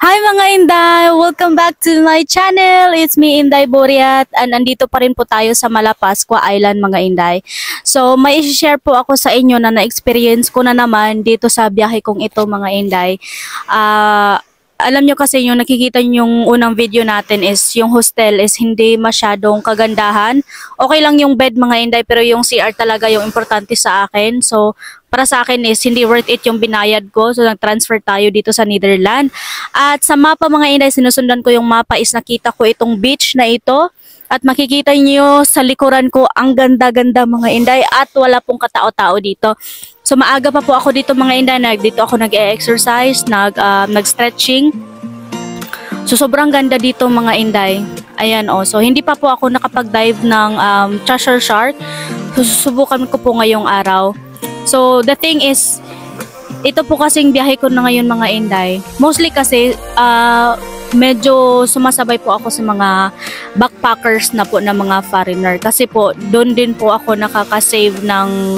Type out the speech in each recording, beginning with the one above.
Hi mga Inday! Welcome back to my channel! It's me, Inday Boriat, and andito pa rin po tayo sa Malapascua Island mga Inday. So may i-share po ako sa inyo na na-experience ko na naman dito sa biyahe kong ito mga Inday. Alam nyo kasi yung nakikita nyo yung unang video natin is yung hostel is hindi masyadong kagandahan. Okay lang yung bed mga Inday pero yung CR talaga yung importante sa akin. So para sa akin is hindi worth it yung binayad ko. So nag-transfer tayo dito sa Netherlands. At sa mapa mga Inday, sinusundan ko yung mapa is nakita ko itong beach na ito. At makikita niyo sa likuran ko ang ganda-ganda mga Inday at wala pong katao-tao dito. So maaga pa po ako dito mga Inday, dito ako nag-exercise, nag-stretching. So sobrang ganda dito mga Inday. Ayan oh. So hindi pa po ako nakapag-dive ng Cheshire Shark. So susubukan ko po ngayong araw. So the thing is, ito po kasing biyahe ko na ngayon mga Inday. Mostly kasi medyo sumasabay po ako sa mga backpackers na po na mga foreigner. Kasi po doon din po ako nakaka-save ng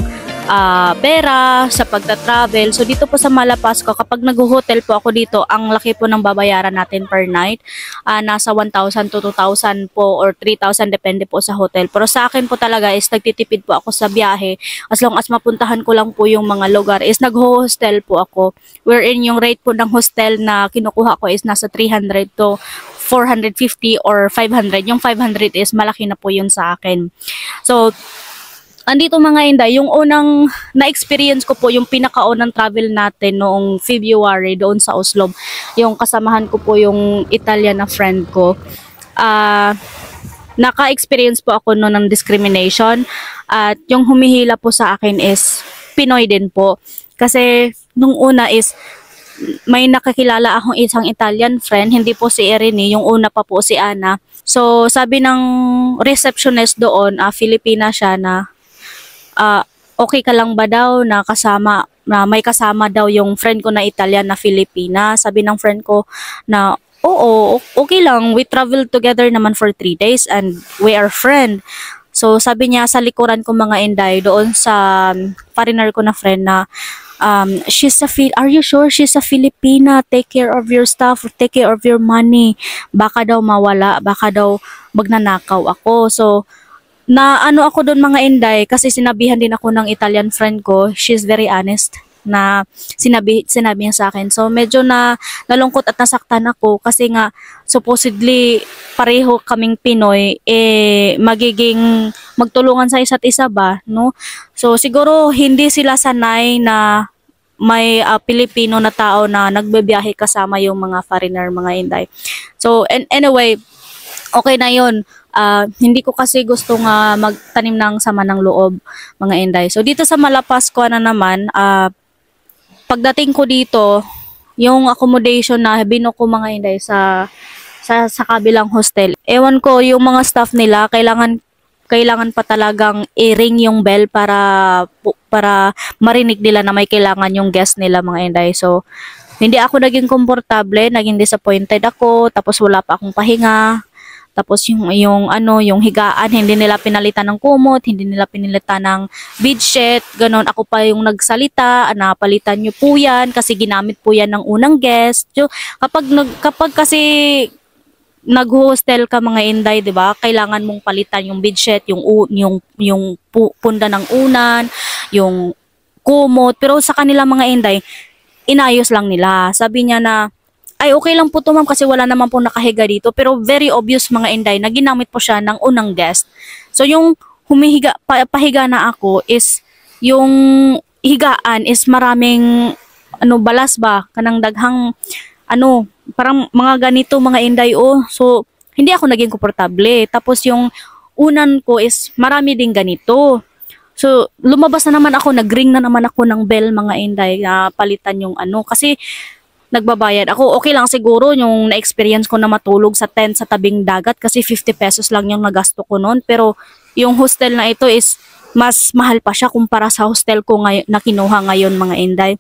pera sa pagta-travel. So dito po sa Malapascua, kapag nag-hotel po ako dito, ang laki po ng babayaran natin per night. Nasa 1,000 to 2,000 po or 3,000 depende po sa hotel. Pero sa akin po talaga is nagtitipid po ako sa biyahe. As long as mapuntahan ko lang po yung mga lugar is nag-hostel po ako. Wherein yung rate po ng hostel na kinukuha ko is nasa 300 to 450 or 500. Yung 500 is malaki na po yun sa akin. So andito mga Inday, yung unang na-experience ko po, yung pinakaunang travel natin noong February doon sa Oslo. Yung kasamahan ko po yung Italian na friend ko. Naka-experience po ako noon ng discrimination. At yung humihila po sa akin is Pinoy din po. Kasi nung una is may nakakilala akong isang Italian friend, hindi po si Irene, yung una pa po si Ana. So sabi ng receptionist doon, Filipina siya na okay ka lang ba daw na may kasama daw yung friend ko na Italian na Filipina. Sabi ng friend ko na oo, okay lang, we travel together naman for 3 days and we are friend. So sabi niya sa likuran ko mga Inday doon sa foreigner ko na friend na are you sure she's a Filipina? Take care of your stuff, take care of your money. Baka daw mawala, baka daw magnanakaw ako. So na ano ako doon mga Inday kasi sinabihan din ako ng Italian friend ko. She's very honest na sinabi niya sa akin. So medyo nalungkot at nasaktan ako kasi nga supposedly pareho kaming Pinoy magiging magtulungan sa isa't isa ba, no? So siguro hindi sila sanay na may Pilipino na tao na nagbebiyahe kasama yung mga foreigner mga Inday. So anyway, okay na yun. Hindi ko kasi gusto nga magtanim ng sama ng loob mga Inday. So dito sa Malapascua na naman, pagdating ko dito, yung accommodation na binuko mga Inday sa kabilang hostel. Ewan ko yung mga staff nila, kailangan pa talagang i-ring yung bell para marinig nila na may kailangan yung guest nila mga Inday. So hindi ako naging komportable, naging disappointed ako, tapos wala pa akong pahinga. Tapos yung higaan, hindi nila pinalitan ng kumot, hindi nila pinalitan ng bedsheet, ganon. Ako pa yung nagsalita, palitan nyo po yan kasi ginamit po yan ng unang guest. So, kapag kasi nag-hostel ka mga Inday, 'di ba? Kailangan mong palitan yung bedsheet, yung punda ng unan, yung kumot. Pero sa kanila mga Inday, inayos lang nila. Sabi niya na ay okay lang po to ma'am kasi wala naman po nakahiga dito, pero very obvious mga Inday na ginamit po siya ng unang guest. So yung pahiga na ako is yung higaan is maraming balas ba kanang daghang parang mga ganito mga Inday so hindi ako naging komportable. Tapos yung unan ko is marami din ganito. So lumabas na naman ako, nagring na naman ako ng bell mga Inday na palitan yung kasi nagbabayad ako. Okay lang siguro yung na-experience ko na matulog sa tent sa tabing dagat kasi 50 pesos lang yung nagasto ko noon. Pero yung hostel na ito is mas mahal pa siya kumpara sa hostel ko na kinuha ngayon mga Inday.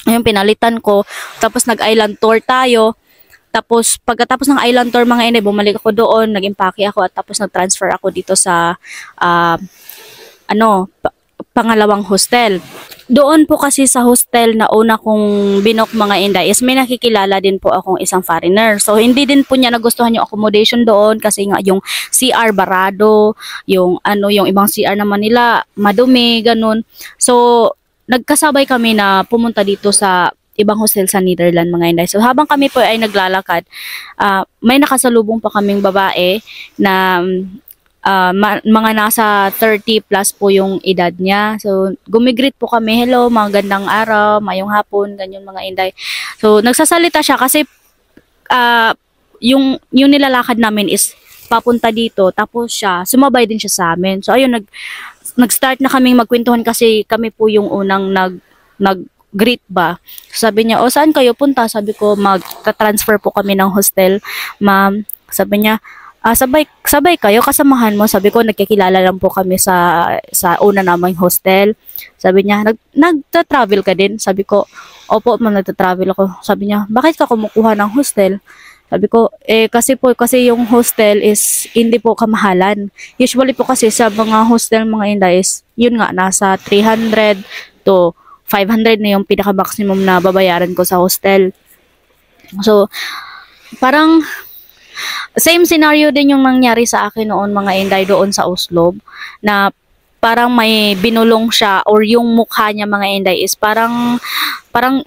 Ayun, pinalitan ko. Tapos nag-island tour tayo. Tapos pagkatapos ng island tour mga Inday, bumalik ako doon, nag-impake ako at tapos nag-transfer ako dito sa pangalawang hostel. Doon po kasi sa hostel na una kong binok mga inday is may nakikilala din po akong isang foreigner. So hindi din po niya nagustuhan yung accommodation doon kasi nga yung CR barado, yung ano yung ibang CR naman nila madumi ganun. So nagkasabay kami na pumunta dito sa ibang hostel sa Netherlands mga inday. So habang kami po ay naglalakad, may nakasalubong pa kaming babae na mga nasa 30 plus po yung edad niya. So, gumigreet po kami, hello, magandang araw, mayong hapon, ganyan mga inday. So, nagsasalita siya kasi yung nilalakad namin is papunta dito, tapos siya, sumabay din siya sa amin. So, ayun, nag-start na kaming magkwentuhan kasi kami po yung unang nag-greet ba. Sabi niya, o saan kayo punta? Sabi ko, mag-transfer po kami ng hostel, ma'am. Sabi niya, sabay kayo, kasamahan mo. Sabi ko, nagkikilala lang po kami sa una namang hostel. Sabi niya, nagta-travel ka din? Sabi ko, opo ma'am, nagta-travel ako. Sabi niya, bakit ka kumukuha ng hostel? Sabi ko, kasi yung hostel is hindi po kamahalan. Usually po kasi sa mga hostel mga inday is, yun nga, nasa 300 to 500 na yung pinaka-maximum na babayaran ko sa hostel. So, parang, same scenario din yung nangyari sa akin noon mga inday doon sa Oslo na parang may binulong siya or yung mukha niya mga inday is parang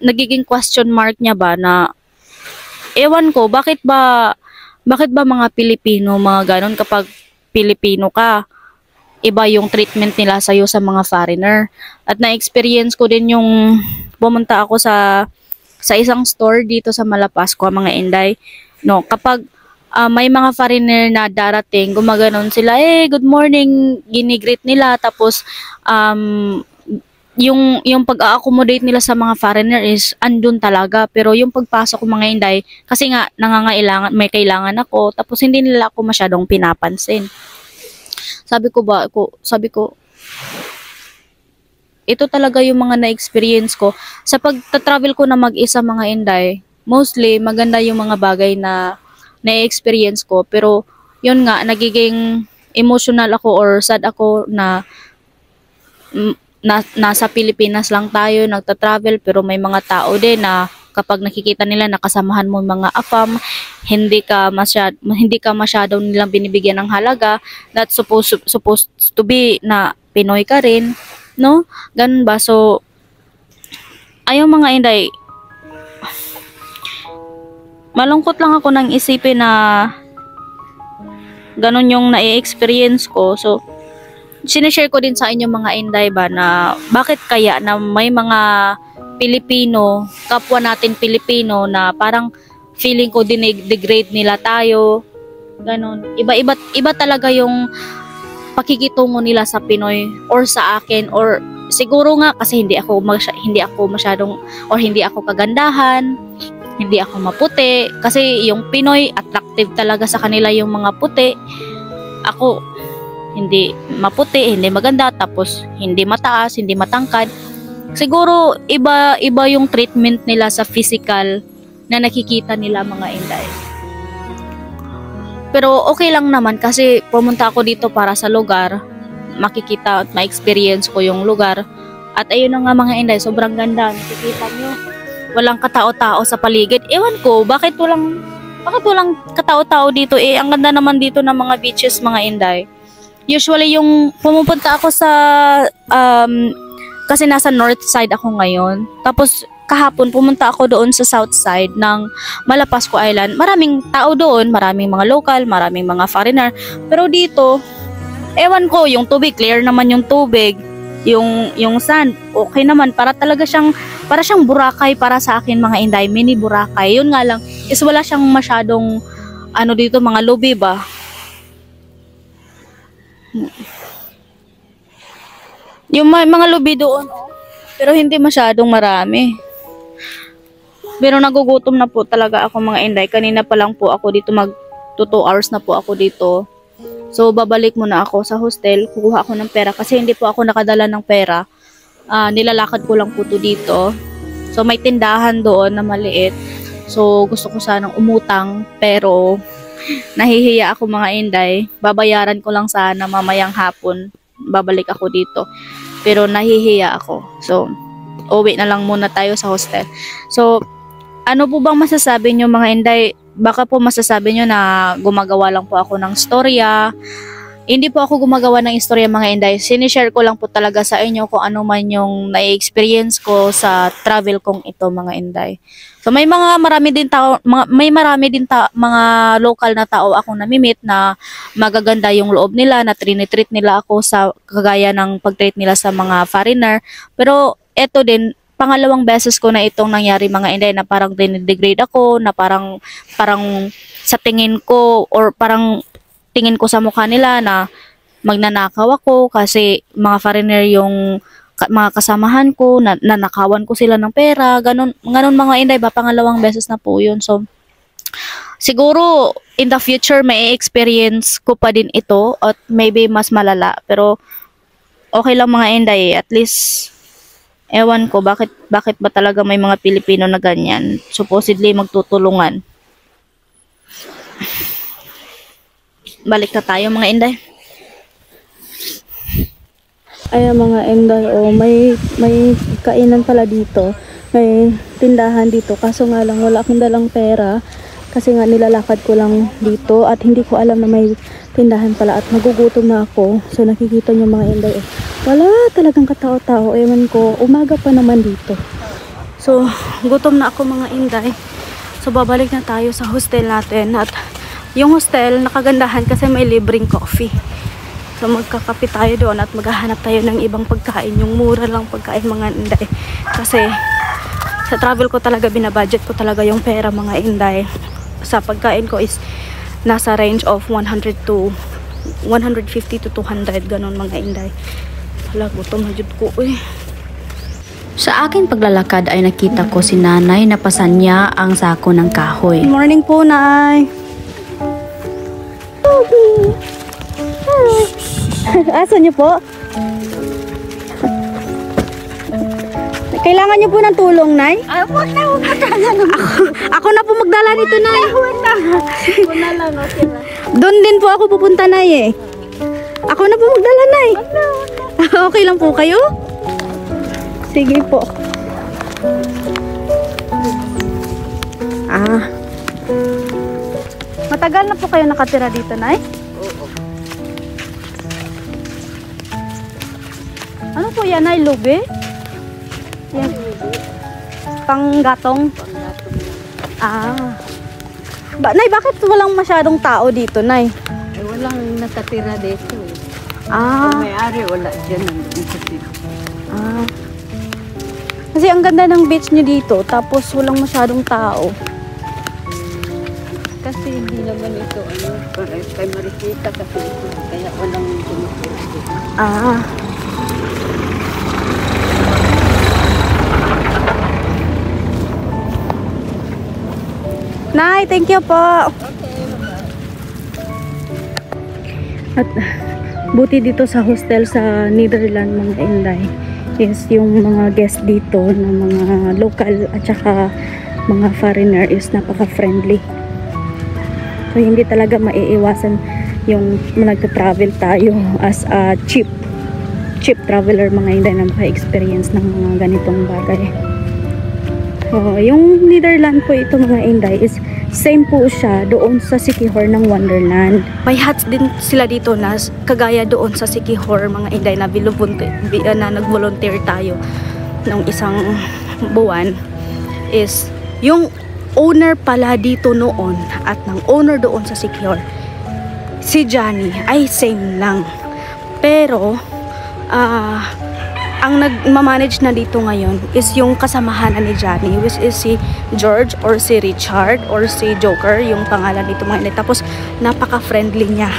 nagiging question mark niya ba na ewan ko bakit ba mga Pilipino mga ganon kapag Pilipino ka iba yung treatment nila sa iyo sa mga foreigner. At na-experience ko din yung pumunta ako sa isang store dito sa Malapascua mga inday. No, kapag may mga foreigner na darating, gumaganon sila, good morning, ginigreet nila, tapos, yung pag-accommodate nila sa mga foreigner is andun talaga, pero yung pagpasok ko mga inday, kasi nga, may kailangan ako, tapos hindi nila ako masyadong pinapansin. Sabi ko, ito talaga yung mga na-experience ko. Sa pagta-travel ko na mag-isa mga inday, mostly, maganda yung mga bagay na na-experience ko, pero yun nga, nagiging emotional ako or sad ako na nasa Pilipinas lang tayo, nagta-travel, pero may mga tao din na kapag nakikita nila nakasamahan mo mga AFAM, hindi ka masyadong nilang binibigyan ng halaga, that's supposed to be na Pinoy ka rin, no? Ganun ba? So, ayaw mga inday, malungkot lang ako nang isipin na ganun yung na-experience ko. So, sinishare ko din sa inyo mga inday ba na bakit kaya na may mga Pilipino, kapwa natin Pilipino na parang feeling ko degrade nila tayo. Ganun. Iba talaga yung pakikitungo nila sa Pinoy or sa akin or siguro nga kasi hindi ako masyadong or hindi ako kagandahan. Hindi ako maputi kasi yung Pinoy attractive talaga sa kanila yung mga puti. Ako hindi maputi, hindi maganda, tapos hindi mataas, hindi matangkad. Siguro iba yung treatment nila sa physical na nakikita nila mga inday. Pero okay lang naman kasi pumunta ako dito para sa lugar, makikita at ma-experience ko yung lugar. At ayun na nga mga inday, sobrang ganda, nakikita nyo. Walang katao-tao sa paligid. Ewan ko, bakit walang katao-tao dito? Ang ganda naman dito ng mga beaches, mga inday. Usually, yung pumupunta ako sa, kasi nasa north side ako ngayon. Tapos, kahapon, pumunta ako doon sa south side ng Malapascua Island. Maraming tao doon, maraming mga local, maraming mga foreigner. Pero dito, ewan ko, yung tubig, clear naman yung tubig. Yung sand, okay naman. Para siyang Boracay para sa akin mga inday, mini Boracay. Yun nga lang, is wala siyang masyadong, dito mga lobby ba? Yung mga lobby doon, pero hindi masyadong marami. Pero nagugutom na po talaga ako mga inday. Kanina pa lang po ako dito, 2 hours na po ako dito. So, babalik muna ako sa hostel. Kukuha ako ng pera kasi hindi po ako nakadala ng pera. Nilalakad ko lang po to dito. So, may tindahan doon na maliit. So, gusto ko sanang umutang. Pero, nahihiya ako mga inday. Babayaran ko lang sana mamayang hapon. Babalik ako dito. Pero, nahihiya ako. So, uwi na lang muna tayo sa hostel. So, ano po bang masasabi nyo mga Inday? Baka po masasabi nyo na gumagawa lang po ako ng storya. Hindi po ako gumagawa ng istorya mga Inday. Sinishare ko lang po talaga sa inyo kung ano man yung na-experience ko sa travel kong ito mga Inday. So may marami din mga local na tao akong namimit na magaganda yung loob nila, na trinitreat nila ako sa kagaya ng pag-treat nila sa mga foreigner. Pero eto din, pangalawang beses ko na itong nangyari mga Inday, na parang dinidegrade ako, na parang sa tingin ko or parang tingin ko sa mukha nila na magnanakaw ako kasi mga foreigner yung mga kasamahan ko, na nanakawan ko sila ng pera, ganun mga Inday ba, pangalawang beses na po yun. So siguro in the future may experience ko pa din ito at maybe mas malala, pero okay lang mga Inday, at least ewan ko bakit ba talaga may mga Pilipino na ganyan, supposedly magtutulungan. Balik na tayo mga Inday. Ay mga Inday, may kainan pala dito. May tindahan dito. Kaso nga lang wala akong dalang pera. Kasi nga nilalakad ko lang dito. At hindi ko alam na may tindahan pala. At nagugutom na ako. So nakikita nyo mga Inday. Wala talagang katao-tao. Ewan ko. Umaga pa naman dito. So gutom na ako mga Inday. So babalik na tayo sa hostel natin. At yung hostel, nakagandahan kasi may libreng coffee. So magkakape tayo doon at maghahanap tayo ng ibang pagkain. Yung mura lang pagkain mga Inday. Kasi sa travel ko talaga, binabudget ko talaga yung pera mga Inday. Sa pagkain ko is nasa range of 100 to 150 to 200. Ganon mga Inday. Hala, gutom na jud ko eh. Sa aking paglalakad ay nakita ko si nanay na pasan niya ang sako ng kahoy. Good morning po, Nay. Aso niyo po? Kailangan niyo po ng tulong, Nay? Ay, wag na. Ako na po magdala nito, Nay. Ako na lang, okay na. Doon din po ako pupunta, Nay eh. Ako na po magdala, Nay. Okay lang po kayo? Sige po. Matagal na po kayo nakatira dito, Nay? Oo. Ano po yan, Nay? Lube? Yan. Panggatong? Nay, bakit walang masyadong tao dito, Nay? Ay, walang nakatira dito eh. Ah. Kung may-ari, wala dyan nandun sa dito. Kasi ang ganda ng beach nyo dito, tapos walang masyadong tao. Kasi hindi naman ito, para kay Marikita kasi ito, kaya walang tumutulog dito. Nay, thank you po. At buti dito sa hostel sa Netherlands mga Inday is yung mga guest dito na mga local at saka mga foreigner is napaka-friendly. So hindi talaga maiiwasan yung nagta-travel tayo as a cheap traveler mga Inday na maka-experience ng mga ganitong bagay. So, yung Netherlands po ito mga Inday is same po siya doon sa Siquijor ng Wonderland. May huts din sila dito na kagaya doon sa Siquijor mga Inday na nag-volunteer tayo ng isang buwan. Is yung owner pala dito noon at ng owner doon sa Siquijor, si Johnny, ay same lang. Pero ang nagmamanage na dito ngayon is yung kasamahan ni Johnny, which is si George or si Richard or si Joker, yung pangalan nito mga Inday. Tapos napaka-friendly niya.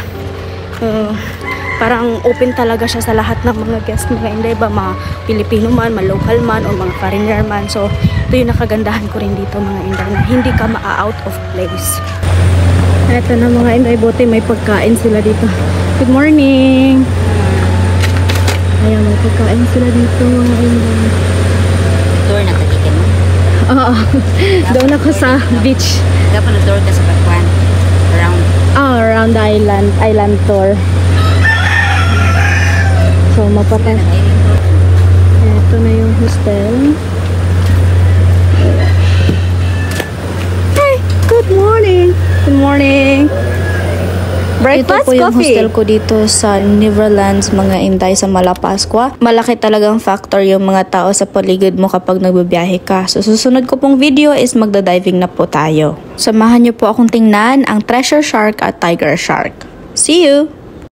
Parang open talaga siya sa lahat ng mga guest mga Inday ba, mga Pilipino man, mga local man, o mga foreigner man. So ito yung nakagandahan ko rin dito mga Inday, na hindi ka ma-out of place. Eto na mga Inday, bote may pagkain sila dito. Good morning! Ayan, may pagkain sila dito mga Inday. Tour na katikin mo? Oo, doon ako sa beach. Dapat na tour ka sa Bakwan. Around the island tour. So, mapatas. Eto. Ito na yung hostel. Hey, good morning. Good morning. Breakfast, Ito po yung coffee. hostel ko dito sa Neverlands, mga Inday sa Malapascua. Malaki talagang factor yung mga tao sa paligid mo kapag nagbabiyahe ka. So susunod ko pong video is magda-diving na po tayo. Samahan niyo po akong tingnan ang treasure shark at tiger shark. See you!